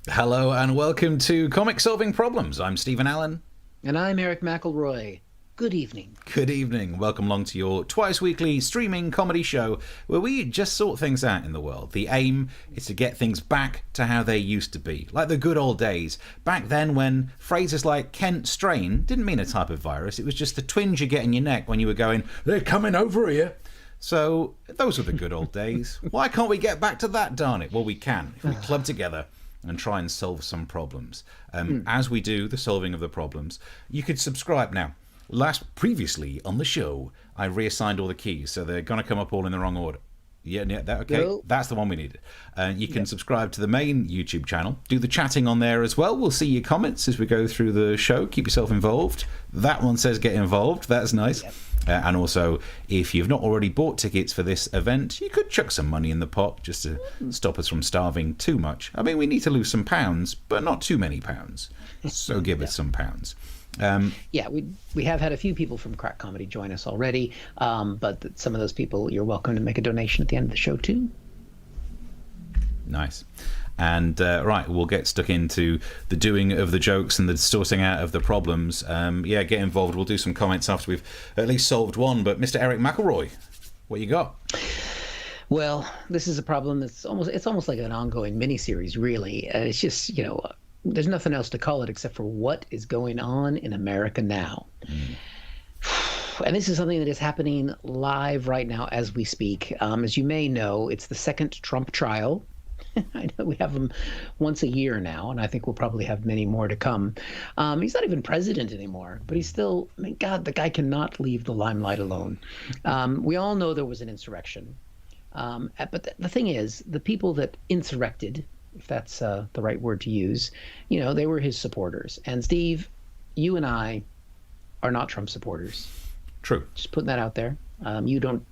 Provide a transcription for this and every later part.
Hello and welcome to Comic Solving Problems. I'm N Allen. And I'm Erich McElroy. Good evening. Good evening. Welcome along to your twice weekly streaming comedy show where we just sort things out in the world. The aim is to get things back to how they used to be, like the good old days. Back then when phrases like Kent strain didn't mean a type of virus, it was just the twinge you get in your neck when you were going, "They're coming over here." So those were the good old days. Why can't we get back to that, darn it? Well, we can if we club together and try and solve some problems. As we do the solving of the problems, you could subscribe now. Previously on the show, I reassigned all the keys, so they're going to come up all in the wrong order. Yeah, that okay? Go. That's the one we needed. You can subscribe to the main YouTube channel. Do the chatting on there as well. We'll see your comments as we go through the show. Keep yourself involved. That one says get involved. That's nice. Yep. And also, if you've not already bought tickets for this event, you could chuck some money in the pot just to stop us from starving too much. I mean, we need to lose some pounds, but not too many pounds. So give us some pounds. We have had a few people from Crack Comedy join us already, but some of those people, you're welcome to make a donation at the end of the show too. Nice. And right, we'll get stuck into the doing of the jokes and the sorting out of the problems. Get involved. We'll do some comments after we've at least solved one. But Mr. Erich McElroy, what you got? Well, this is a problem that's almost like an ongoing miniseries, really. It's just, there's nothing else to call it except for what is going on in America now. And this is something that is happening live right now as we speak. As you may know, it's the second Trump trial. I know we have them once a year now, and I think we'll probably have many more to come. He's not even president anymore, but he's still, God, the guy cannot leave the limelight alone. We all know there was an insurrection. But the thing is, the people that insurrected, if that's the right word to use, they were his supporters. And Steve, you and I are not Trump supporters. True. Just putting that out there. You don't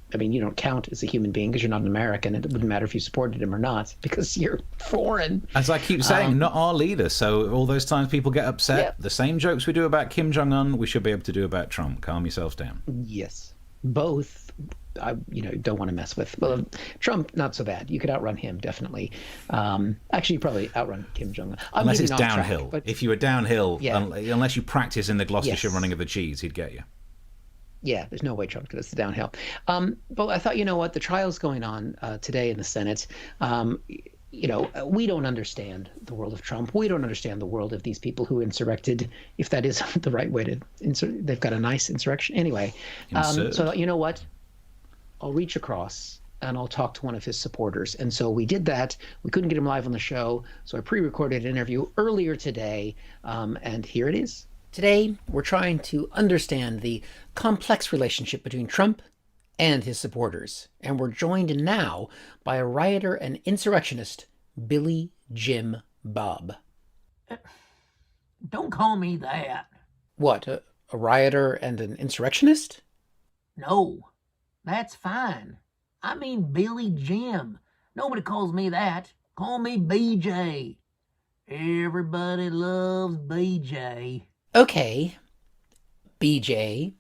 count as a human being because you're not an American. It wouldn't matter if you supported him or not because you're foreign. As I keep saying, not our leader. So all those times people get upset, the same jokes we do about Kim Jong-un, we should be able to do about Trump. Calm yourselves down. Yes. Both, I don't want to mess with. Well, Trump, not so bad. You could outrun him, definitely. Actually, you probably outrun Kim Jong-un. Unless it's downhill. Track, if you were downhill, unless you practice in the Gloucestershire running of the cheese, he'd get you. Yeah, there's no way Trump could have the downhill. But I thought, the trial's going on today in the Senate. We don't understand the world of Trump. We don't understand the world of these people who insurrected, if that is the right way to insert. They've got a nice insurrection. Anyway, so you know what? I'll reach across and I'll talk to one of his supporters. And so we did that. We couldn't get him live on the show, so I pre-recorded an interview earlier today, and here it is. Today, we're trying to understand the complex relationship between Trump and his supporters. And we're joined now by a rioter and insurrectionist, Billy Jim Bob. Don't call me that. What, a rioter and an insurrectionist? No, that's fine. I mean Billy Jim. Nobody calls me that. Call me BJ. Everybody loves BJ. Okay, BJ,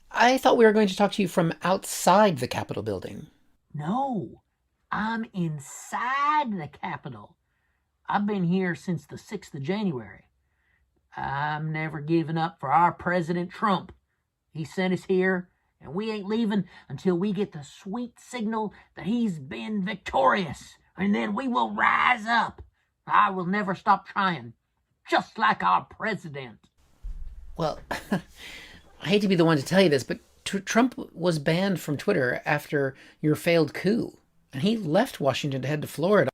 I thought we were going to talk to you from outside the Capitol building. No, I'm inside the Capitol. I've been here since the 6th of January. I'm never giving up for our President Trump. He sent us here, and we ain't leaving until we get the sweet signal that he's been victorious, and then we will rise up. I will never stop trying. Just like our president. Well, I hate to be the one to tell you this, but Trump was banned from Twitter after your failed coup, and he left Washington to head to Florida.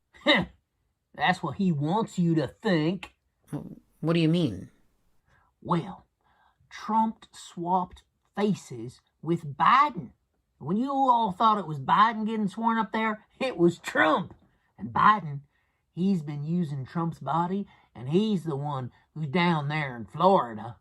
That's what he wants you to think. What do you mean? Well, Trump swapped faces with Biden. When you all thought it was Biden getting sworn up there, it was Trump. And Biden, he's been using Trump's body, and he's the one who's down there in Florida.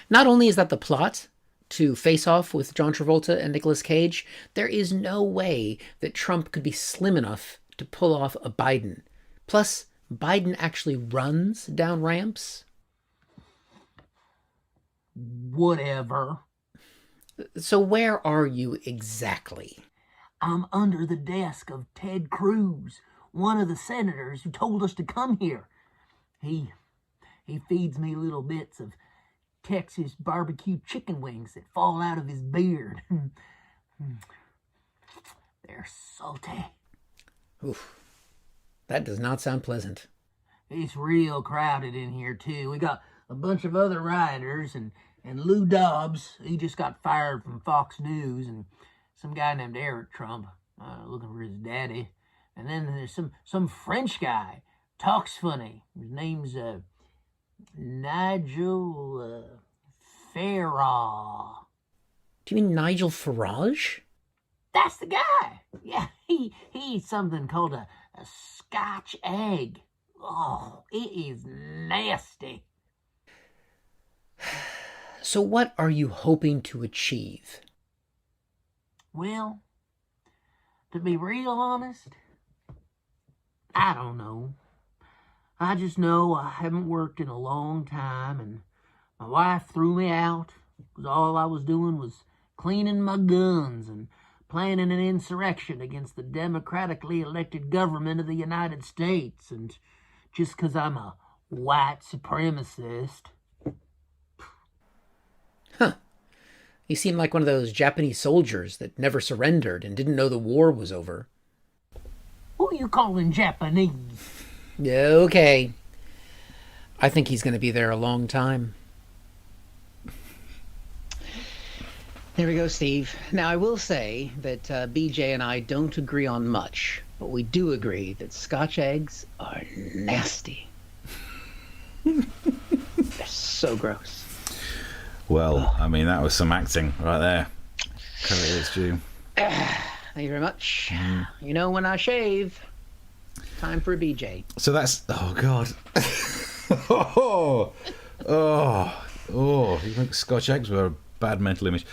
Not only is that the plot to face off with John Travolta and Nicolas Cage, there is no way that Trump could be slim enough to pull off a Biden. Plus, Biden actually runs down ramps. Whatever. So where are you exactly? I'm under the desk of Ted Cruz, one of the senators who told us to come here. He feeds me little bits of Texas barbecue chicken wings that fall out of his beard. They're salty. Oof. That does not sound pleasant. It's real crowded in here, too. We got a bunch of other rioters, and Lou Dobbs, he just got fired from Fox News, and some guy named Eric Trump, looking for his daddy. And then there's some French guy, talks funny. His name's Nigel Farage. Do you mean Nigel Farage? That's the guy. Yeah, he eats something called a Scotch egg. Oh, it is nasty. So what are you hoping to achieve? Well, to be real honest, I don't know. I just know I haven't worked in a long time, and my wife threw me out because all I was doing was cleaning my guns and planning an insurrection against the democratically elected government of the United States, and just because I'm a white supremacist. Huh. You seem like one of those Japanese soldiers that never surrendered and didn't know the war was over. Who you calling Japanese? Okay. I think he's going to be there a long time. There we go, Steve. Now, I will say that BJ and I don't agree on much, but we do agree that Scotch eggs are nasty. They're so gross. Well, I mean, that was some acting right there. Credit is due. Thank you very much. You know, when I shave, time for a BJ. So that's... Oh, God. You think Scotch eggs were a bad mental image.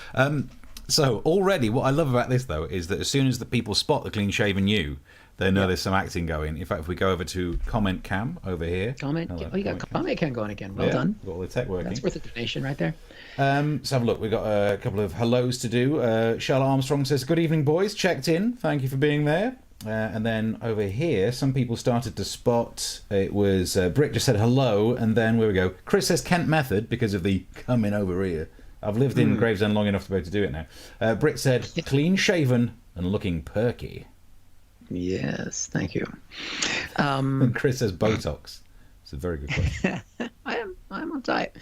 So already, what I love about this, though, is that as soon as the people spot the clean-shaven you, they know there's some acting going. In fact, if we go over to Comment Cam over here... You got Comment Cam going again. Well done. Got all the tech working. That's worth a donation right there. Let's have a look. We've got a couple of hellos to do. Charlotte Armstrong says, good evening, boys. Checked in. Thank you for being there. And then over here, some people started to spot. It was Brick just said hello, and then where we go. Chris says Kent Method because of the coming over here. I've lived in Gravesend long enough to be able to do it now. Brick said clean shaven and looking perky. Yes, thank you. And Chris says Botox. It's a very good question. I'm on diet.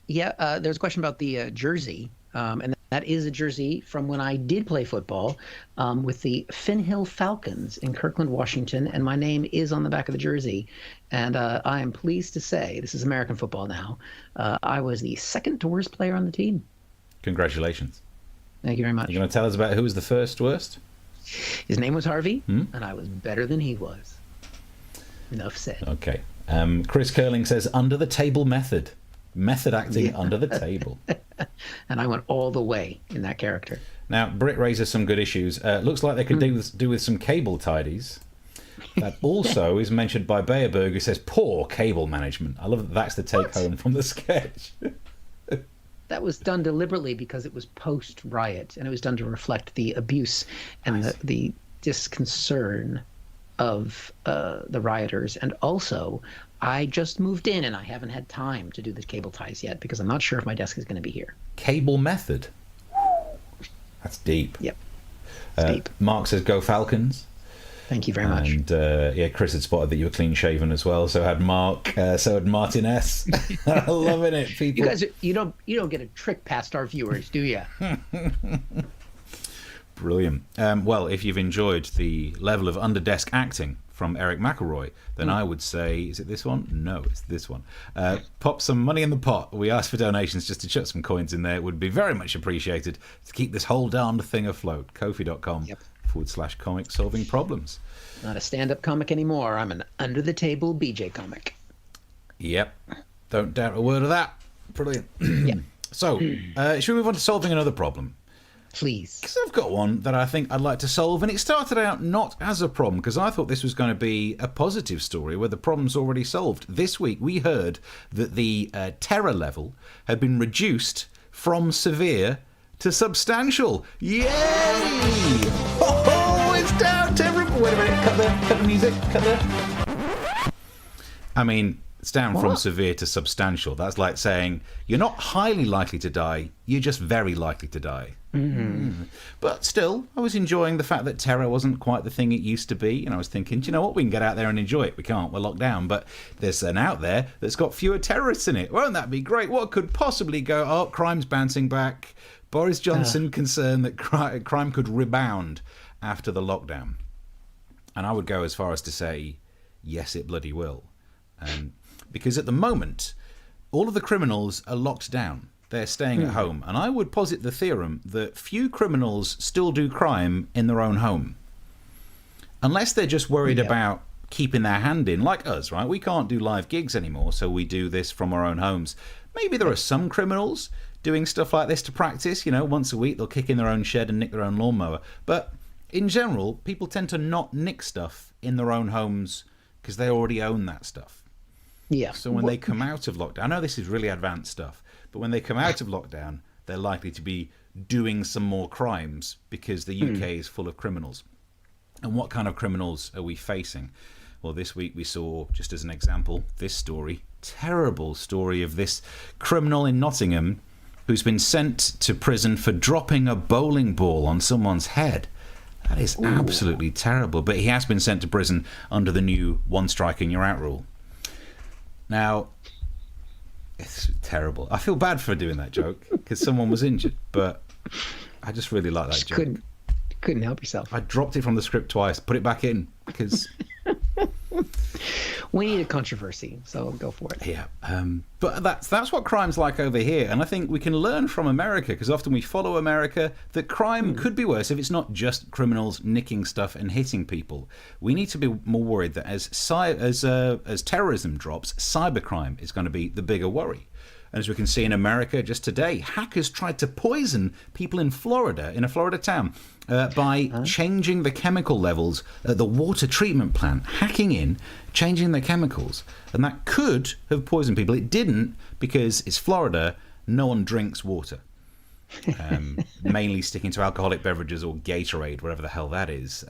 There's a question about the jersey, and that is a jersey from when I did play football with the Finn Hill Falcons in Kirkland, Washington, and my name is on the back of the jersey. And I am pleased to say, this is American football now, I was the second to worst player on the team. Congratulations. Thank you very much. You're going to tell us about who was the first worst? His name was Harvey, and I was better than he was. Enough said. Okay. Chris Curling says, under the table method. Method acting under the table. And I went all the way in that character. Now, Britt raises some good issues. Looks like they could do with some cable tidies. That also is mentioned by Bayerberg, who says, poor cable management. I love that that's the take-home from the sketch. That was done deliberately because it was post-riot, and it was done to reflect the abuse and the disconcern of the rioters. And also, I just moved in, and I haven't had time to do the cable ties yet because I'm not sure if my desk is going to be here. Cable method. That's deep. Yep. Deep. Mark says, go Falcons. Thank you very much. And Chris had spotted that you were clean shaven as well. So had Mark. So had Martin S. Loving it, people. You guys, you don't get a trick past our viewers, do you? Brilliant. Well, if you've enjoyed the level of under-desk acting from Eric McElroy, then I would say, is it this one? No, it's this one. Pop some money in the pot. We ask for donations just to chuck some coins in there. It would be very much appreciated to keep this whole darned thing afloat. Ko-fi.com/comic solving problems. Not a stand-up comic anymore. I'm an under-the-table BJ comic. Yep. Don't doubt a word of that. Brilliant. Yep. So, should we move on to solving another problem? Please. Because I've got one that I think I'd like to solve, and it started out not as a problem, because I thought this was going to be a positive story where the problem's already solved. This week we heard that the terror level had been reduced from severe to substantial. Yay! Oh, it's down terrible. Wait a minute, cut the music, cut the... I mean, it's down from severe to substantial. That's like saying you're not highly likely to die, you're just very likely to die. But still, I was enjoying the fact that terror wasn't quite the thing it used to be, and I was thinking, do you know what, we can get out there and enjoy it. We can't, we're locked down, but there's an out there that's got fewer terrorists in it. Won't that be great? What could possibly go? Oh, crime's bouncing back. Boris Johnson concerned that crime could rebound after the lockdown. And I would go as far as to say, yes, it bloody will. Because at the moment, all of the criminals are locked down. They're staying at home. And I would posit the theorem that few criminals still do crime in their own home. Unless they're just worried about keeping their hand in, like us, right? We can't do live gigs anymore, so we do this from our own homes. Maybe there are some criminals doing stuff like this to practice. You know, once a week they'll kick in their own shed and nick their own lawnmower. But in general, people tend to not nick stuff in their own homes because they already own that stuff. Yeah. So when they come out of lockdown, I know this is really advanced stuff, but when they come out of lockdown, they're likely to be doing some more crimes because the UK is full of criminals. And what kind of criminals are we facing? Well, this week we saw, just as an example, this story, terrible story of this criminal in Nottingham who's been sent to prison for dropping a bowling ball on someone's head. That is absolutely terrible. But he has been sent to prison under the new one strike and you're out rule. Now, it's terrible. I feel bad for doing that joke because someone was injured, but I just really like that joke. Couldn't help yourself. I dropped it from the script twice, put it back in because we need a controversy, so go for it. Yeah, but that's what crime's like over here, and I think we can learn from America because often we follow America that crime could be worse if it's not just criminals nicking stuff and hitting people. We need to be more worried that as terrorism drops, cybercrime is going to be the bigger worry. And as we can see in America just today, hackers tried to poison people in Florida, in a Florida town, by changing the chemical levels at the water treatment plant, hacking in, changing the chemicals. And that could have poisoned people. It didn't because it's Florida, no one drinks water. Mainly sticking to alcoholic beverages or Gatorade, whatever the hell that is.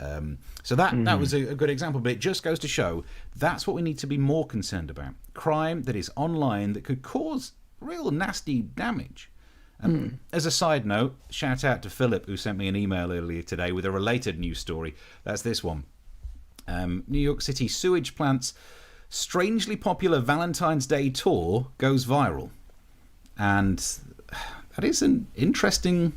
So that was a good example, but it just goes to show that's what we need to be more concerned about. Crime that is online that could cause real nasty damage. As a side note, shout out to Philip who sent me an email earlier today with a related news story. That's this one. New York City sewage plant's strangely popular Valentine's Day tour goes viral. And that is an interesting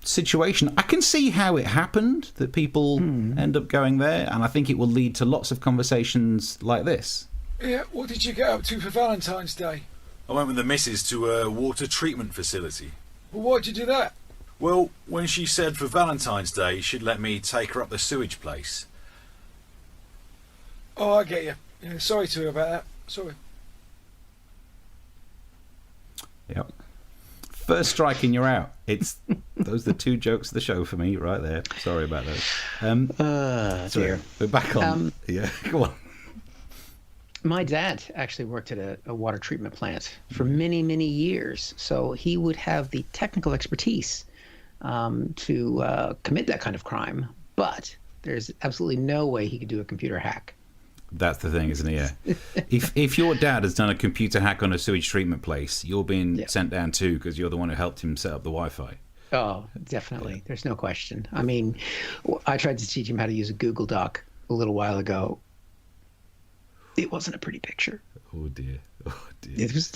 situation. I can see how it happened, that people end up going there, and I think it will lead to lots of conversations like this. Yeah, what did you get up to for Valentine's Day? I went with the missus to a water treatment facility. Well, why'd you do that? Well, when she said for Valentine's Day she'd let me take her up the sewage place. Oh, I get you. Yeah, sorry to hear about that. Sorry. Yep. First strike and you're out. It's those are the two jokes of the show for me right there. Sorry about those. Dear. We're back on. Yeah, go on. My dad actually worked at a water treatment plant for many, many years. So he would have the technical expertise to commit that kind of crime. But there's absolutely no way he could do a computer hack. That's the thing, isn't it? Yeah. If your dad has done a computer hack on a sewage treatment place, you're being sent down too because you're the one who helped him set up the Wi-Fi. Oh, definitely. Yeah. There's no question. I mean, I tried to teach him how to use a Google Doc a little while ago. It wasn't a pretty picture. Oh dear. Oh dear. It was.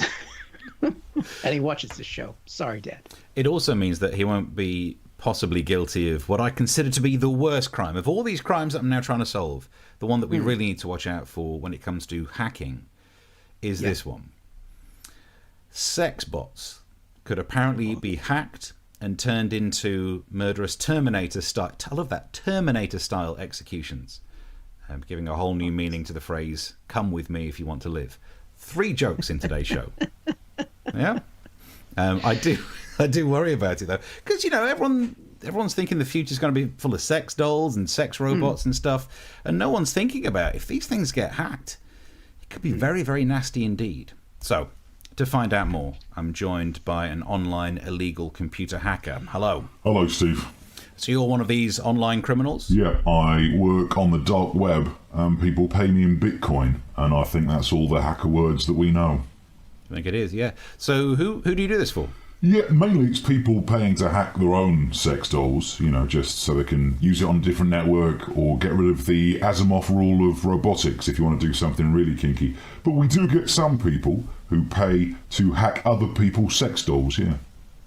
And he watches this show. Sorry, Dad. It also means that he won't be possibly guilty of what I consider to be the worst crime. Of all these crimes that I'm now trying to solve, the one that we really need to watch out for when it comes to hacking is this one. Sex bots could apparently be hacked and turned into murderous Terminator style. I love that, Terminator style executions. Giving a whole new meaning to the phrase, come with me if you want to live. 3 jokes in today's show. Yeah? I do worry about it, though. Because, everyone's thinking the future's going to be full of sex dolls and sex robots and stuff. And no one's thinking about if these things get hacked, it could be very, very nasty indeed. So, to find out more, I'm joined by an online illegal computer hacker. Hello. Hello, Steve. So you're one of these online criminals? Yeah, I work on the dark web. People pay me in Bitcoin, and I think that's all the hacker words that we know. I think it is, yeah. So who do you do this for? Yeah, mainly it's people paying to hack their own sex dolls, just so they can use it on a different network or get rid of the Asimov rule of robotics if you want to do something really kinky. But we do get some people who pay to hack other people's sex dolls, yeah.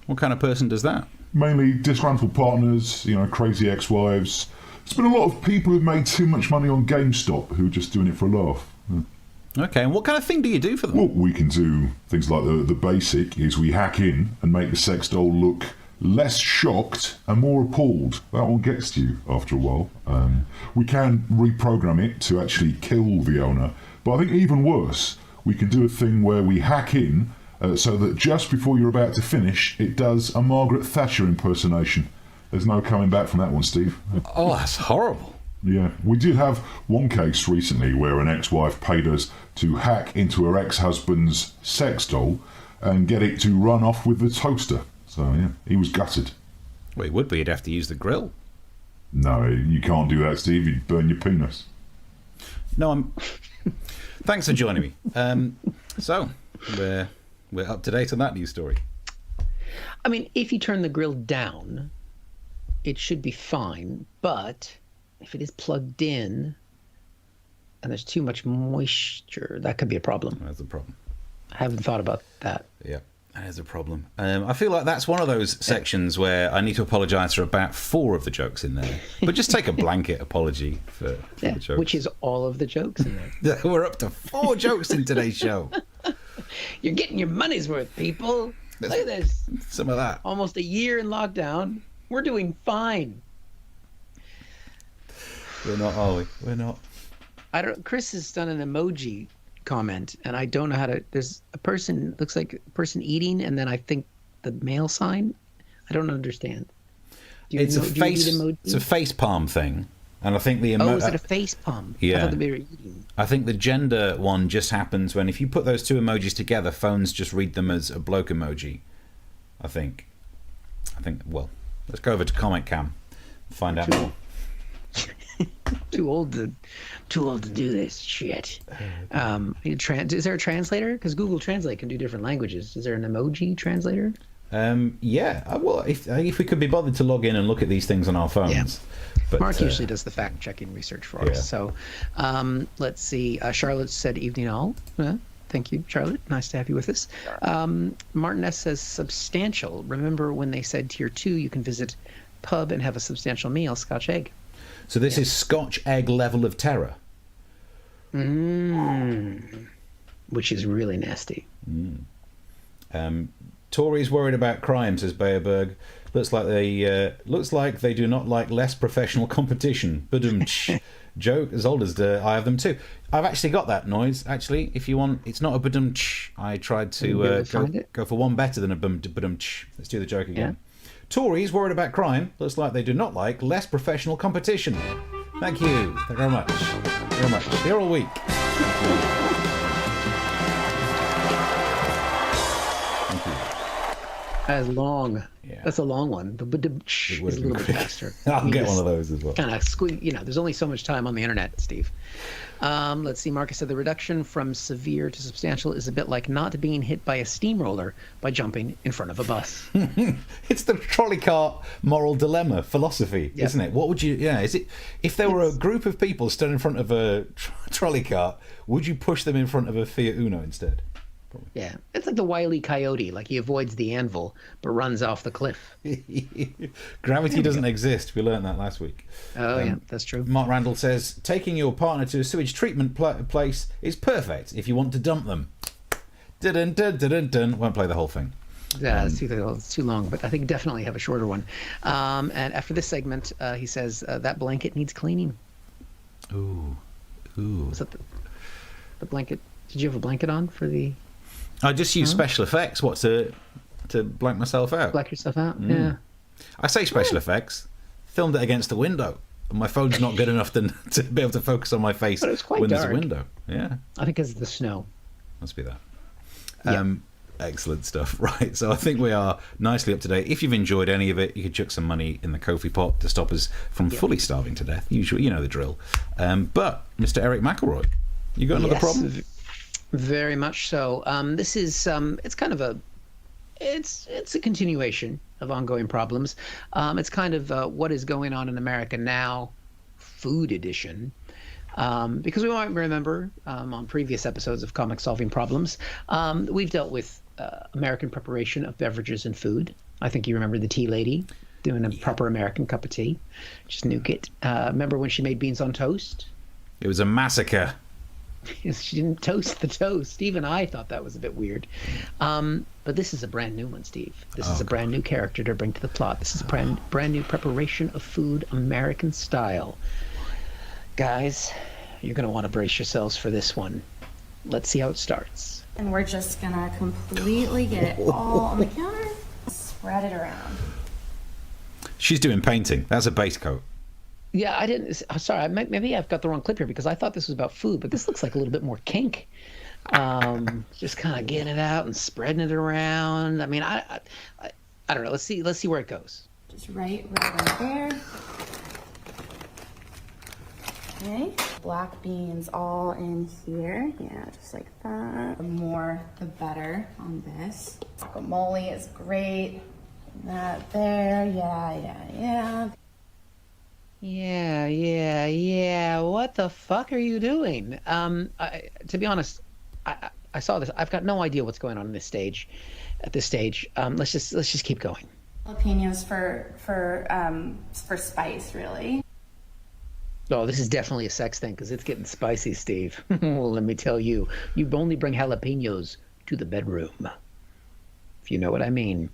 What kind of person does that? Mainly disgruntled partners, crazy ex-wives. There's been a lot of people who've made too much money on GameStop who are just doing it for a laugh. Yeah. Okay, and what kind of thing do you do for them? Well, we can do things like the basic is we hack in and make the sex doll look less shocked and more appalled. That one gets to you after a while. We can reprogram it to actually kill the owner, but I think even worse, we can do a thing where we hack in so that just before you're about to finish, it does a Margaret Thatcher impersonation. There's no coming back from that one, Steve. Oh, that's horrible. Yeah, we did have one case recently where an ex-wife paid us to hack into her ex-husband's sex doll and get it to run off with the toaster. So, yeah, he was gutted. Well, he would be. He'd have to use the grill. No, you can't do that, Steve. You'd burn your penis. No, I'm... Thanks for joining me. So, we're up to date on that news story. I mean, if you turn the grill down, it should be fine, but if it is plugged in and there's too much moisture, that could be a problem. That's a problem. I haven't thought about that. Yeah, that is a problem. I feel like that's one of those sections where I need to apologise for about 4 of the jokes in there. But just take a blanket apology for the jokes. Which is all of the jokes in there. We're up to 4 jokes in today's show. You're getting your money's worth, people. Look at this. Some of that. Almost a year in lockdown. We're doing fine. We're not, are we? We're not. Chris has done an emoji comment, and I don't know how to. There's a person, looks like a person eating, and then I think the male sign. I don't understand. It's a face palm thing, and I think the is it a face palm? Yeah. I thought they were eating. I think the gender one just happens when if you put those 2 emojis together, phones just read them as a bloke emoji. I think. Well, let's go over to Comic Cam and find out more. Too old to do this shit. Is there a translator? Because Google Translate can do different languages. Is there an emoji translator? Yeah. Well, if we could be bothered to log in and look at these things on our phones. Yeah. But, Mark usually does the fact-checking research for us. So let's see. Charlotte said evening all. Thank you, Charlotte. Nice to have you with us. Martin S. says substantial. Remember when they said tier 2, you can visit pub and have a substantial meal, Scotch egg. So this is Scotch egg level of terror. Which is really nasty. Tories worried about crime, says Bayerberg. Looks like they do not like less professional competition. Badum. Joke as old as I have them too. I've actually got that noise. Actually, if you want, it's not a badum. I tried to go for one better than a badum. Let's do the joke again. Yeah. Tories worried about crime. Looks like they do not like less professional competition. Thank you. Thank you very much. Very much. Here all week. Thank you. That's long. Yeah. That's a long one. The is a little bit faster. I'll get one of those as well. Kind of squeeze. There's only so much time on the internet, Steve. Let's see. Marcus said the reduction from severe to substantial is a bit like not being hit by a steamroller by jumping in front of a bus. It's the trolley cart moral dilemma philosophy, isn't it? What would you? Yeah, is it? If there were a group of people stood in front of a trolley cart, would you push them in front of a Fiat Uno instead? Yeah, it's like the Wile E. Coyote. Like he avoids the anvil, but runs off the cliff. Gravity doesn't exist. We learned that last week. Oh, yeah, that's true. Mark Randall says, taking your partner to a sewage treatment place is perfect if you want to dump them. Dun dun dun dun dun. Won't play the whole thing. Yeah, it's too long, but I think definitely have a shorter one. And after this segment, he says, that blanket needs cleaning. Ooh. Was that the blanket? Did you have a blanket on for the... I just use special effects, to blank myself out. Black yourself out? Yeah. I say special effects. Filmed it against the window. And my phone's not good enough to be able to focus on my face But it's quite when there's dark. a window. Yeah. I think it's the snow. Must be that. Yeah. Excellent stuff. Right, so I think we are nicely up to date. If you've enjoyed any of it, you could chuck some money in the Ko-fi pot to stop us from fully starving to death. Usually, you know the drill. But, Mr. Eric McElroy, you got another problem? Very much so. This is it's kind of it's a continuation of ongoing problems. It's kind of what is going on in America now, food edition. Because we might remember on previous episodes of Comic Solving Problems, we've dealt with American preparation of beverages and food. I think you remember the tea lady doing a proper American cup of tea. Just nuke it. Remember when she made beans on toast? It was a massacre. She didn't toast the toast. Even I thought that was a bit weird. But this is a brand new one, Steve. This is a brand new character to bring to the plot. This is a brand new preparation of food, American style. Guys, you're going to want to brace yourselves for this one. Let's see how it starts. And we're just going to completely get it all on the counter, spread it around. She's doing painting. That's a base coat. Yeah, I didn't. Sorry, maybe I've got the wrong clip here because I thought this was about food, but this looks like a little bit more kink. Just kind of getting it out and spreading it around. I mean, I don't know. Let's see where it goes. Just right there. Okay, black beans all in here. Yeah, just like that. The more, the better on this. Guacamole is great. That there. Yeah. Yeah. What the fuck are you doing? To be honest, I saw this. I've got no idea what's going on in this stage. At this stage, let's just keep going. Jalapenos for spice, really. Oh, this is definitely a sex thing because it's getting spicy, Steve. Well, let me tell you, you only bring jalapenos to the bedroom. If you know what I mean.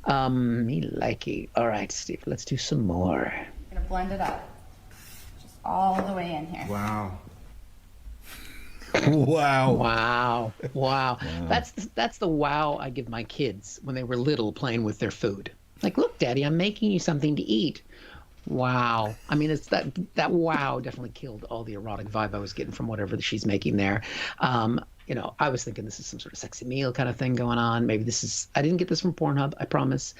Me likey. All right, Steve, let's do some more. I'm gonna blend it up. Just all the way in here. Wow. Wow. That's the wow I give my kids when they were little playing with their food. Like, look, Daddy, I'm making you something to eat. Wow. I mean, it's that wow definitely killed all the erotic vibe I was getting from whatever she's making there. I was thinking this is some sort of sexy meal kind of thing going on. Maybe I didn't get this from Pornhub, I promise.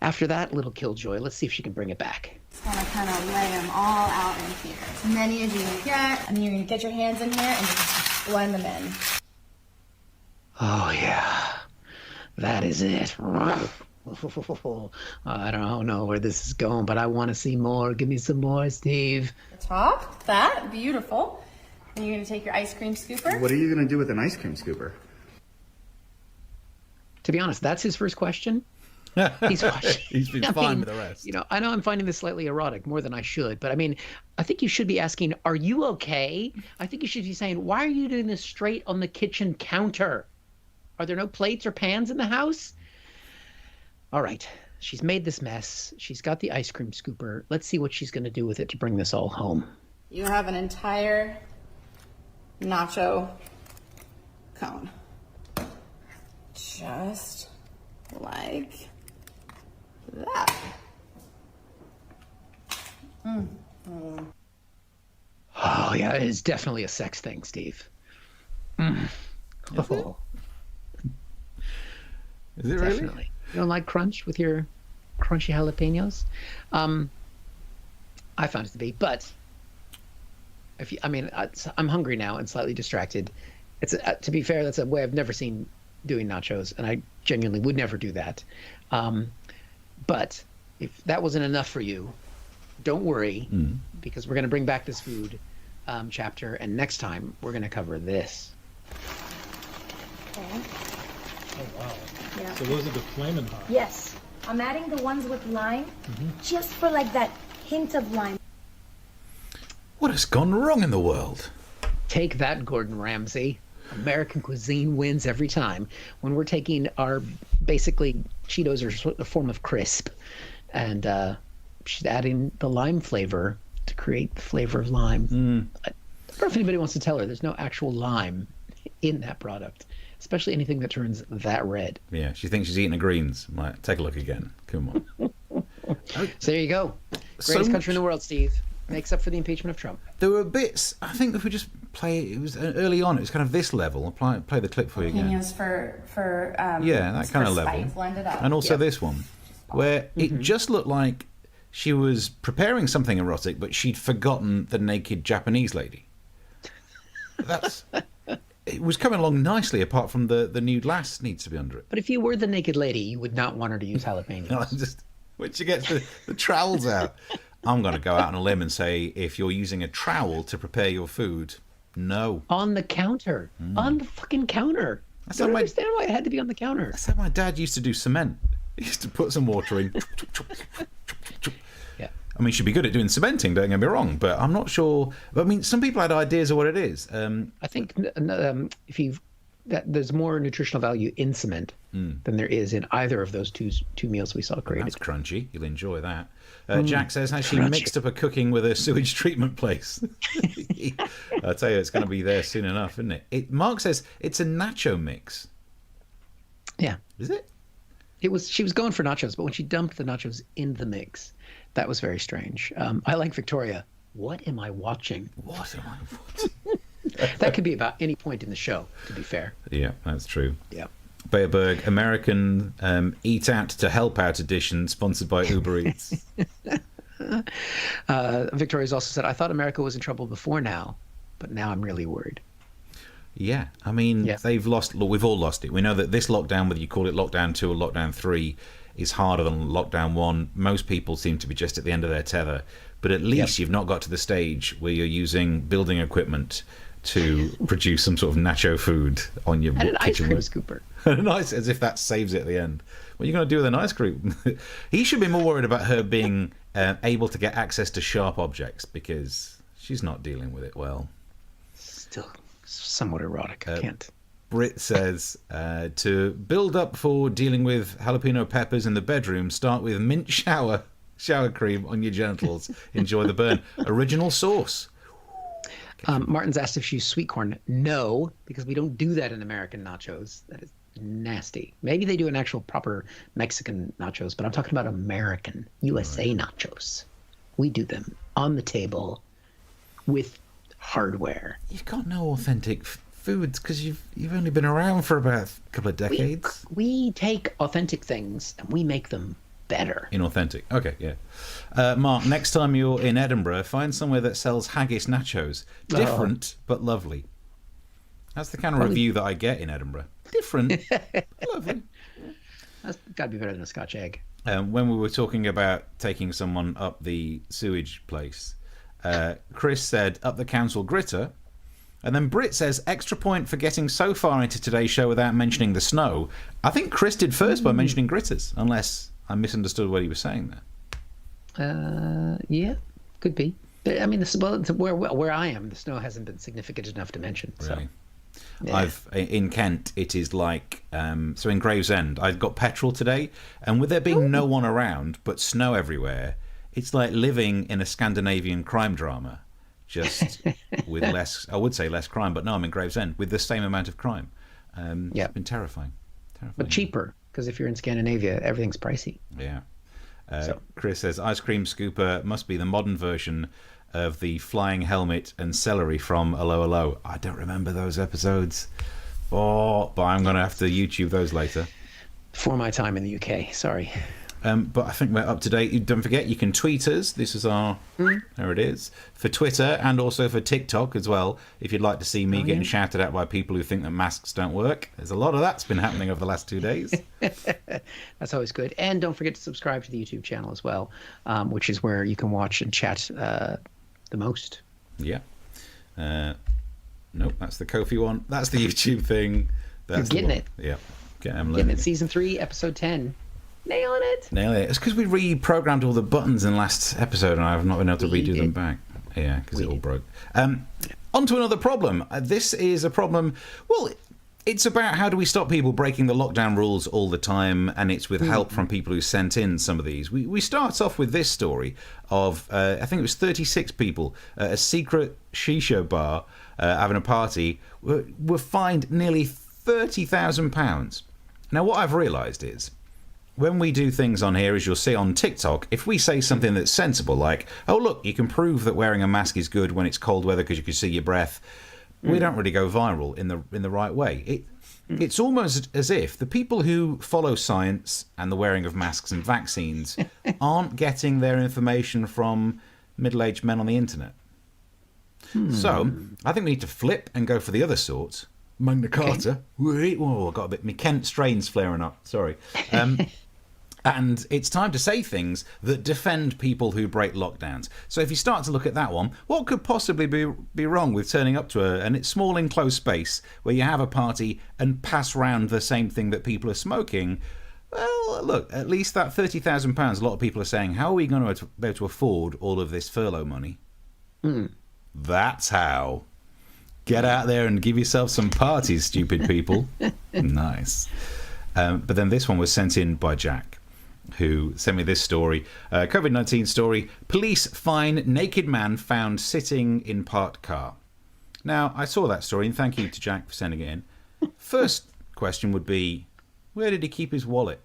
After that, little killjoy. Let's see if she can bring it back. Just want to kind of lay them all out in here. As many as you can get. And then you're going to get your hands in here and just blend them in. Oh, yeah. That is it. I don't know where this is going, but I want to see more. Give me some more, Steve. The top, that, beautiful. Then you're going to take your ice cream scooper. What are you going to do with an ice cream scooper? To be honest, that's his first question. He's watching. He's been fine with the rest. I know I'm finding this slightly erotic, more than I should, but I mean, I think you should be asking, are you okay? I think you should be saying, why are you doing this straight on the kitchen counter? Are there no plates or pans in the house? All right, she's made this mess. She's got the ice cream scooper. Let's see what she's going to do with it to bring this all home. You have an entire nacho cone. Just like that. Oh, yeah, it is definitely a sex thing, Steve. Oh, Is it really? definitely. You don't like crunch with your crunchy jalapenos? I found it to be, but I'm hungry now and slightly distracted. To be fair, that's a way I've never seen doing nachos, and I genuinely would never do that. But if that wasn't enough for you, don't worry, because we're going to bring back this food chapter, and next time we're going to cover this. Oh, wow. Yeah. So those are the flaming hot. Yes. I'm adding the ones with lime just for like that hint of lime. What has gone wrong in the world? Take that, Gordon Ramsay. American cuisine wins every time. When we're taking our basically Cheetos are a form of crisp, and she's adding the lime flavor to create the flavor of lime. I don't know if anybody wants to tell her there's no actual lime in that product, especially anything that turns that red. Yeah, she thinks she's eating the greens. I'm like, take a look again. Come on. So there you go. Greatest country in the world, Steve. Makes up for the impeachment of Trump. There were bits, I think if we just play, it was early on, it was kind of this level. I'll play the clip for you again. Jalapenos for Yeah, that kind of level. Blend it up. And also this one, where it just looked like she was preparing something erotic, but she'd forgotten the naked Japanese lady. It was coming along nicely, apart from the nude lass needs to be under it. But if you were the naked lady, you would not want her to use jalapenos. When she gets the trowels out. I'm going to go out on a limb and say, if you're using a trowel to prepare your food, no. On the counter. On the fucking counter. I don't understand why it had to be on the counter. That's how my dad used to do cement. He used to put some water in. Yeah. I mean, she'd be good at doing cementing, don't get me wrong, but I'm not sure. I mean, some people had ideas of what it is. I think there's more nutritional value in cement than there is in either of those two meals we saw created. That's crunchy. You'll enjoy that. Jack says, has she mixed up her cooking with a sewage treatment place? I'll tell you, it's going to be there soon enough, isn't it? Mark says it's a nacho mix. Yeah. Is it? She was going for nachos, but when she dumped the nachos in the mix, that was very strange. I like Victoria. What am I watching? What am I watching? That could be about any point in the show, to be fair. Yeah, that's true. Yeah. Bayerberg, American Eat Out to Help Out edition, sponsored by Uber Eats. Victoria's also said, I thought America was in trouble before now, but now I'm really worried. Yeah, I mean, they've lost. Look, we've all lost it. We know that this lockdown, whether you call it lockdown 2 or lockdown 3, is harder than lockdown 1. Most people seem to be just at the end of their tether. But at least you've not got to the stage where you're using building equipment to produce some sort of nacho food on your and an ice kitchen cream scooper. Nice, as if that saves it at the end. What are you going to do with an ice cream? He should be more worried about her being able to get access to sharp objects, because she's not dealing with it well. Still somewhat erotic. I can't. Brit says, to build up for dealing with jalapeno peppers in the bedroom, start with mint shower cream on your genitals. Enjoy the burn. Original sauce. Martin's asked if she used sweet corn. No, because we don't do that in American nachos. That is nasty. Maybe they do an actual proper Mexican nachos, but I'm talking about American, USA nachos. We do them on the table with hardware. You've got no authentic foods because you've only been around for about a couple of decades. We take authentic things and we make them better. Inauthentic. Okay, yeah. Mark, next time you're in Edinburgh, find somewhere that sells haggis nachos. Different, but lovely. That's the kind of review that I get in Edinburgh. Different, lovely. That's got to be better than a Scotch egg. When we were talking about taking someone up the sewage place, Chris said, up the council gritter. And then Britt says, extra point for getting so far into today's show without mentioning the snow. I think Chris did first by mentioning gritters, unless I misunderstood what he was saying there. Yeah, could be. But, I mean, where I am, the snow hasn't been significant enough to mention. Really? So. Yeah. In Kent, it is like, so in Gravesend, I've got petrol today, and with there being no one around but snow everywhere, it's like living in a Scandinavian crime drama, just with less, I would say less crime, but no, I'm in Gravesend with the same amount of crime. It's been terrifying. But cheaper, because if you're in Scandinavia, everything's pricey. Yeah. Chris says, ice cream scooper must be the modern version of the flying helmet and celery from Hello Hello. I don't remember those episodes. But I'm going to have to YouTube those later. For my time in the UK, sorry. But I think we're up to date. Don't forget, you can tweet us. This is our... There it is. For Twitter and also for TikTok as well, if you'd like to see me getting shouted at by people who think that masks don't work. There's a lot of that's been happening over the last 2 days. That's always good. And don't forget to subscribe to the YouTube channel as well, which is where you can watch and chat the most. Yeah. Nope, that's the Ko-fi one. That's the YouTube thing. That's You're getting it. Yeah. Get him Getting it, season 3, episode 10. Nailing it. Nailing it. It's because we reprogrammed all the buttons in last episode, and I've not been able to redo them back. Yeah, because it all broke. On to another problem. This is a problem. Well, it's about how do we stop people breaking the lockdown rules all the time, and it's with help from people who sent in some of these. We start off with this story of, I think it was 36 people at a secret shisha bar having a party were fined nearly £30,000. Now, what I've realised is, when we do things on here, as you'll see on TikTok, if we say something that's sensible, like, oh, look, you can prove that wearing a mask is good when it's cold weather because you can see your breath, we don't really go viral in the right way. It's almost as if the people who follow science and the wearing of masks and vaccines aren't getting their information from middle-aged men on the internet. So, I think we need to flip and go for the other sort. Magna Carta. Okay. Whoa, I got a bit... My Kent strains flaring up. Sorry. And it's time to say things that defend people who break lockdowns. So if you start to look at that one, what could possibly be wrong with turning up to a small enclosed space where you have a party and pass round the same thing that people are smoking? Well, look, at least that £30,000, a lot of people are saying, how are we going to be able to afford all of this furlough money? That's how. Get out there and give yourself some parties, stupid people. Nice. But then this one was sent in by Jack, who sent me this story. COVID-19 story. Police fine naked man found sitting in parked car. Now, I saw that story, and thank you to Jack for sending it in. First question would be, where did he keep his wallet?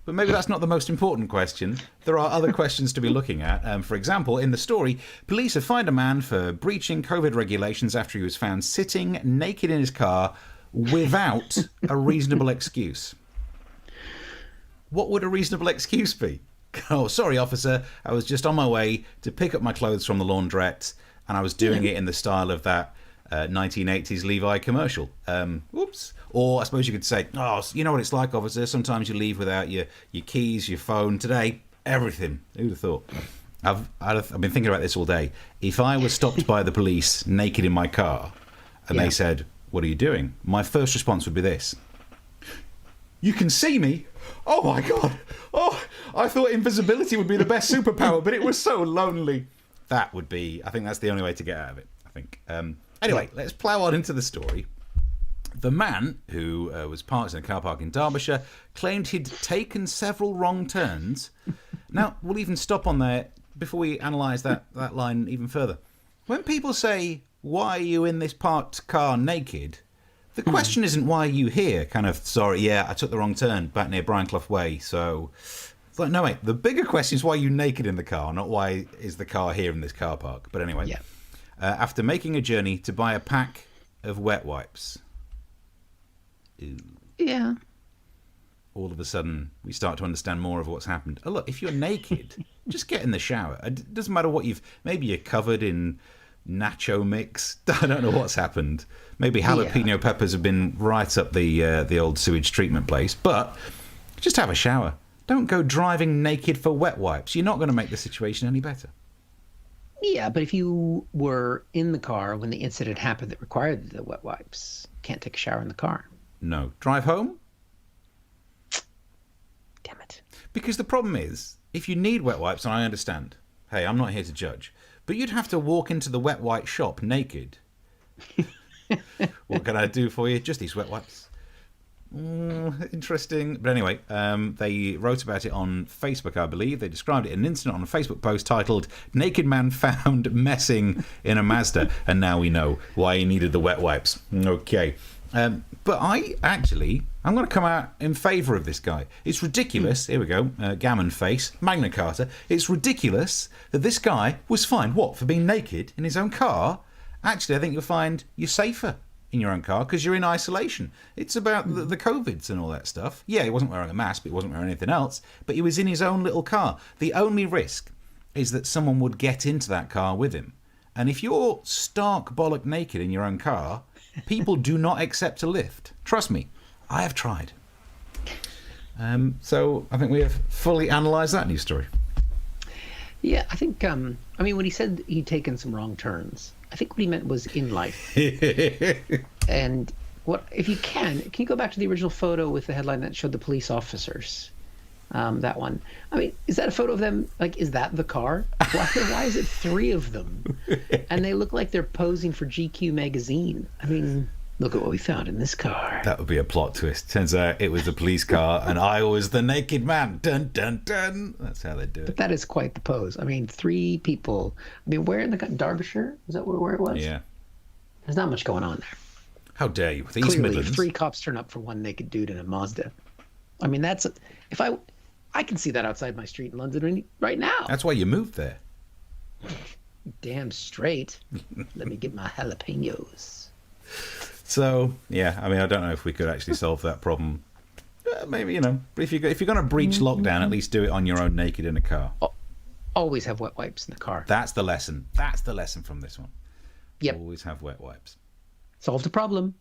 But maybe that's not the most important question. There are other questions to be looking at. For example, in the story, police have fined a man for breaching COVID regulations after he was found sitting naked in his car without a reasonable excuse. What would a reasonable excuse be? Oh, sorry, officer. I was just on my way to pick up my clothes from the laundrette, and I was doing it in the style of that 1980s Levi commercial. Whoops. Or I suppose you could say, oh, you know what it's like, officer. Sometimes you leave without your keys, your phone. Today, everything. Who'd have thought? I've been thinking about this all day. If I was stopped by the police naked in my car and they said, what are you doing? My first response would be this. You can see me? Oh, my God. Oh, I thought invisibility would be the best superpower, but it was so lonely. That would be, I think that's the only way to get out of it, I think. Anyway, let's plough on into the story. The man, who was parked in a car park in Derbyshire, claimed he'd taken several wrong turns. Now, we'll even stop on there before we analyse that line even further. When people say, why are you in this parked car naked? The question isn't why are you here, kind of, sorry, yeah, I took the wrong turn back near Brianclough Way, so... It's like, no, wait, the bigger question is why are you naked in the car, not why is the car here in this car park. But anyway, after making a journey to buy a pack of wet wipes... Ooh. Yeah. All of a sudden, we start to understand more of what's happened. Oh, look, if you're naked, just get in the shower. It doesn't matter what maybe you're covered in nacho mix. I don't know what's happened. Maybe jalapeno peppers have been right up the old sewage treatment place. But just have a shower. Don't go driving naked for wet wipes. You're not going to make the situation any better. Yeah, but if you were in the car when the incident happened that required the wet wipes, can't take a shower in the car. No. Drive home? Damn it. Because the problem is, if you need wet wipes, and I understand, hey, I'm not here to judge, but you'd have to walk into the wet wipe shop naked. What can I do for you? Just these wet wipes. Interesting. But anyway, they wrote about it on Facebook, I believe. They described it in an incident on a Facebook post titled, Naked Man Found Messing in a Mazda, and now we know why he needed the wet wipes. Okay. But I'm going to come out in favour of this guy. It's ridiculous. Here we go. Gammon face. Magna Carta. It's ridiculous that this guy was fined, what, for being naked in his own car? Actually, I think you'll find you're safer in your own car because you're in isolation. It's about the COVIDs and all that stuff. Yeah, he wasn't wearing a mask, but he wasn't wearing anything else. But he was in his own little car. The only risk is that someone would get into that car with him. And if you're stark bollock naked in your own car, people do not accept a lift. Trust me, I have tried. So I think we have fully analysed that news story. Yeah, I think, when he said he'd taken some wrong turns, I think what he meant was in life. And what if you can you go back to the original photo with the headline that showed the police officers? That one. I mean, is that a photo of them? Like, is that the car? Why is it 3 of them? And they look like they're posing for GQ magazine. I mean, look at what we found in this car. That would be a plot twist. Turns out it was the police car and I was the naked man. Dun, dun, dun. That's how they do it. But that is quite the pose. I mean, 3 people. I mean, where in the Derbyshire? Is that where it was? Yeah. There's not much going on there. How dare you? The East Clearly, Midlands. 3 cops turn up for one naked dude in a Mazda. I mean, if I can see that outside my street in London right now. That's why you moved there. Damn straight. Let me get my jalapenos. So, yeah, I mean, I don't know if we could actually solve that problem. Maybe, but if you're going to breach lockdown, at least do it on your own naked in a car. Always have wet wipes in the car. That's the lesson. That's the lesson from this one. Yep. Always have wet wipes. Solved a problem.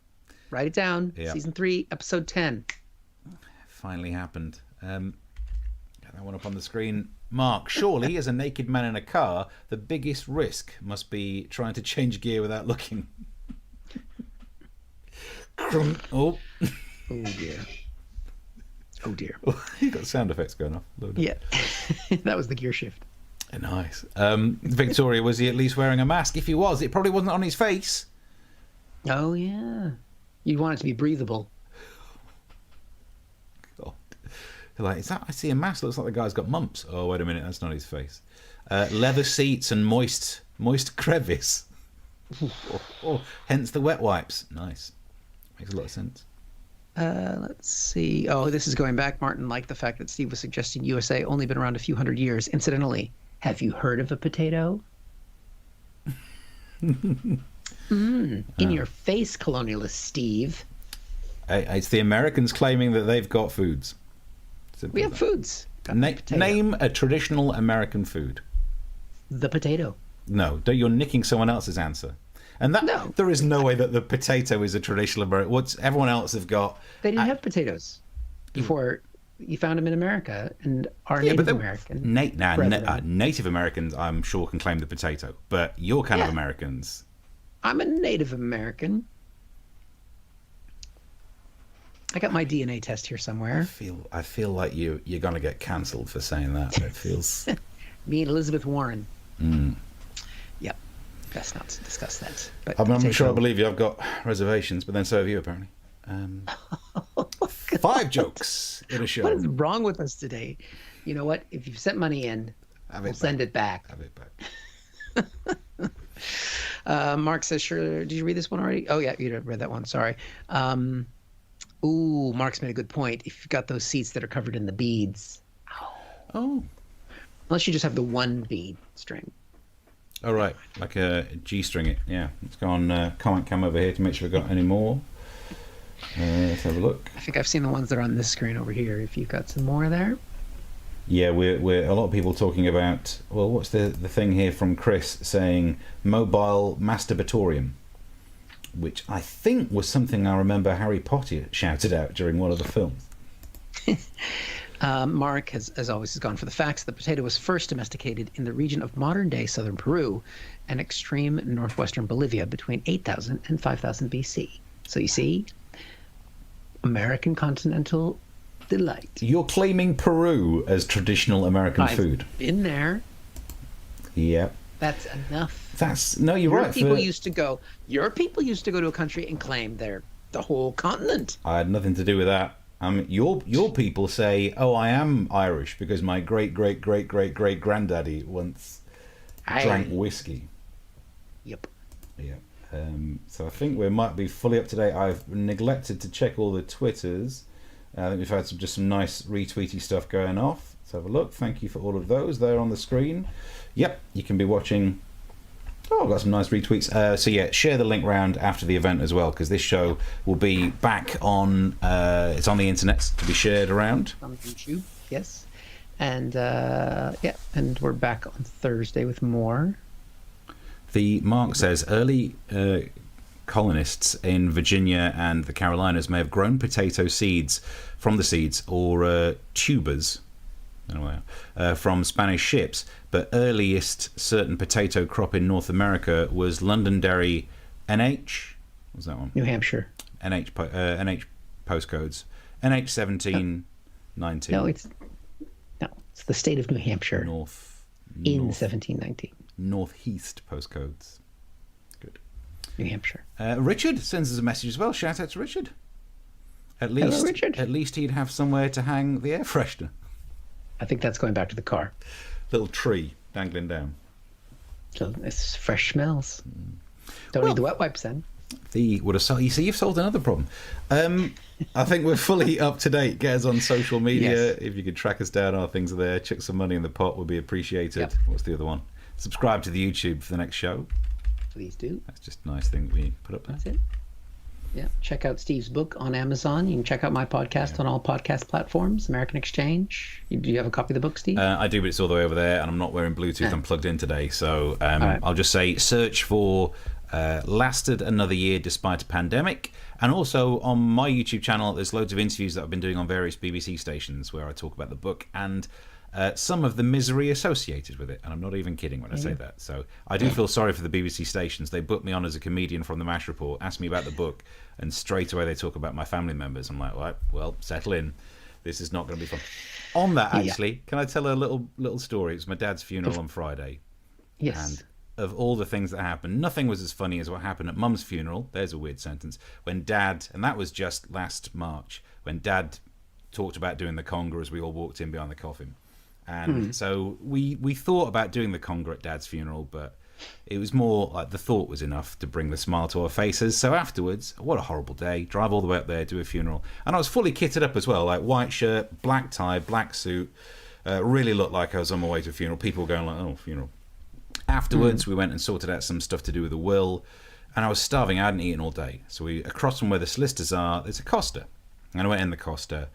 Write it down. Yep. Season 3, episode 10. Finally happened. Get that one up on the screen. Mark, surely as a naked man in a car, the biggest risk must be trying to change gear without looking. Oh. Oh, dear. Oh, dear. You got sound effects going off. Yeah. That was the gear shift. Nice. Victoria, was he at least wearing a mask? If he was, it probably wasn't on his face. Oh, yeah. You want it to be breathable. God. They're like, is that? I see a mask. Looks like the guy's got mumps. Oh, wait a minute. That's not his face. Leather seats and moist crevice. Hence the wet wipes. Nice. Makes a lot of sense. Let's see. Oh, this is going back. Martin liked the fact that Steve was suggesting USA only been around a few hundred years. Incidentally, have you heard of a potato? In your face, colonialist Steve. It's the Americans claiming that they've got foods. We have foods. Name a traditional American food. The potato. No, you're nicking someone else's answer. And there is no way that the potato is a traditional American. What's everyone else have got? They didn't have potatoes before you found them in America, and our Native American. Native Americans, I'm sure, can claim the potato, but your kind of Americans. I'm a Native American. I got my DNA test here somewhere. I feel like you're going to get cancelled for saying that. It feels. Me and Elizabeth Warren. Yep. Best not to discuss that. But I'm sure I believe you. I've got reservations, but then so have you, apparently. 5 jokes in a show. What is wrong with us today? You know what? If you've sent money in, we'll send it back. Have it back. Mark says, sure. Did you read this one already? Oh, yeah, you read that one. Sorry. Mark's made a good point. If you've got those seats that are covered in the beads. Oh. Unless you just have the one bead string. Oh, right. Like a G-string it. Yeah. Let's go on comment cam over here to make sure we've got any more. Let's have a look. I think I've seen the ones that are on this screen over here. If you've got some more there. Yeah, we're a lot of people talking about, well, what's the thing here from Chris saying mobile masturbatorium, which I think was something I remember Harry Potter shouted out during one of the films. Mark, as always, has gone for the facts. The potato was first domesticated in the region of modern-day southern Peru and extreme northwestern Bolivia between 8,000 and 5,000 BC. So you see, American continental delight. You're claiming Peru as traditional American food. Been there. Yep. That's enough. You're right. Your people used to go to a country and claim they're the whole continent. I had nothing to do with that. Your people say, "Oh, I am Irish because my great granddaddy once drank whiskey." Yep. Yeah. So I think we might be fully up to date. I've neglected to check all the Twitters. I think we've had some nice retweety stuff going off. Let's have a look. Thank you for all of those. They're on the screen. Yep, you can be watching. Oh, I've got some nice retweets. So yeah, share the link round after the event as well, because this show will be back on. It's on the internet to be shared around. On YouTube, yes. And and we're back on Thursday with more. The Mark says early colonists in Virginia and the Carolinas may have grown potato seeds from the seeds or tubers from Spanish ships, but earliest certain potato crop in North America was Londonderry NH. What was that one? New Hampshire. NH postcodes. NH1719. No, it's the state of New Hampshire. North in 1719. Northeast postcodes. Good. New Hampshire. Richard sends us a message as well. Shout out to Richard. Hello, Richard. At least he'd have somewhere to hang the air freshener. I think that's going back to the car. Little tree dangling down. So it's fresh smells. Don't need the wet wipes then. You see, you've solved another problem. I think we're fully up to date. Get us on social media. Yes. If you could track us down, our things are there. Chuck some money in the pot would be appreciated. Yep. What's the other one? Subscribe to the YouTube for the next show. Please do. That's just a nice thing we put up there. That's it. Yeah. Check out Steve's book on Amazon. You can check out my podcast on all podcast platforms. American Exchange. Do you have a copy of the book, Steve? I do, but it's all the way over there, and I'm not wearing Bluetooth. I'm plugged in today, so right. I'll just say search for Lasted Another Year Despite a Pandemic. And also on my YouTube channel, there's loads of interviews that I've been doing on various BBC stations where I talk about the book and some of the misery associated with it. And I'm not even kidding when I say that. So I do feel sorry for the BBC stations. They booked me on as a comedian from the MASH report, asked me about the book, and straight away they talk about my family members. I'm like, well, settle in. This is not going to be fun. On that, actually, can I tell a little story? It was my dad's funeral on Friday. Yes. And of all the things that happened, nothing was as funny as what happened at Mum's funeral. There's a weird sentence. When Dad, and that was just last March, when Dad talked about doing the conga as we all walked in behind the coffin. And so we thought about doing the conga at Dad's funeral, but it was more like the thought was enough to bring the smile to our faces. So afterwards, what a horrible day. Drive all the way up there, do a funeral. And I was fully kitted up as well, like white shirt, black tie, black suit. Really looked like I was on my way to a funeral. People were going like, oh, funeral. Afterwards, we went and sorted out some stuff to do with the will, and I was starving. I hadn't eaten all day. So across from where the solicitors are, there's a Costa. And I went in the Costa,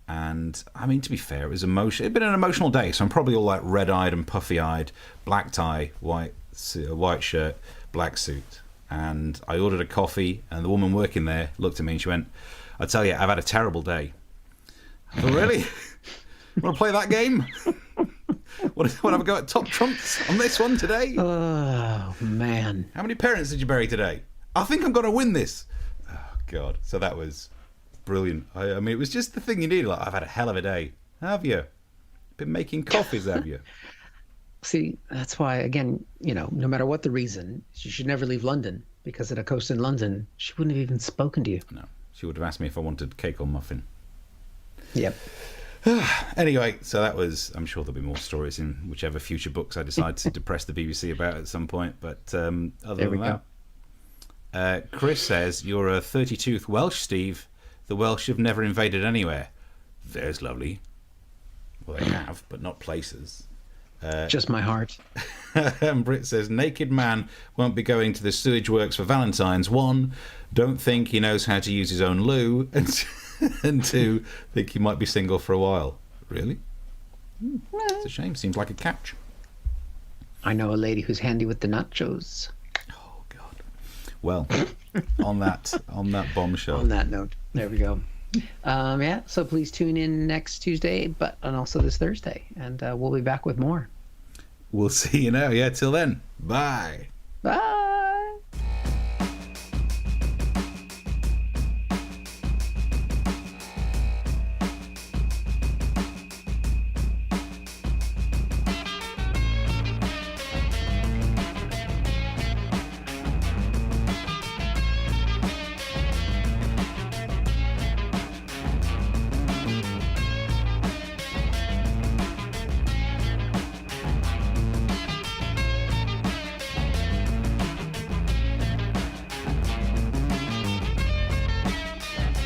and I mean, to be fair, it was emotional. It'd been an emotional day, so I'm probably all like red-eyed and puffy-eyed, black tie, white shirt, black suit. And I ordered a coffee, and the woman working there looked at me and she went, I tell you, I've had a terrible day. I thought, really? Want to play that game? What have I got? Top trumps on this one today? Oh, man. How many parents did you bury today? I think I'm going to win this. Oh, God. So that was brilliant. I mean, it was just the thing you needed. Like, I've had a hell of a day. Have you? Been making coffees, have you? See, that's why, again, no matter what the reason, she should never leave London, because at a coast in London, she wouldn't have even spoken to you. No. She would have asked me if I wanted cake or muffin. Yep. Anyway, so that was, I'm sure there'll be more stories in whichever future books I decide to depress the BBC about at some point. But other than that, Chris says, you're a 32th Welsh, Steve. The Welsh have never invaded anywhere. There's lovely. Well, they have, but not places. Just my heart. And Britt says, naked man won't be going to the sewage works for Valentine's. 1, don't think he knows how to use his own loo. And 2, think he might be single for a while. Really? It's a shame. Seems like a catch. I know a lady who's handy with the nachos. Oh, God. Well, on that bombshell. On that note, there we go. So please tune in next Tuesday, and also this Thursday, and we'll be back with more. We'll see you now. Yeah, till then. Bye. Bye.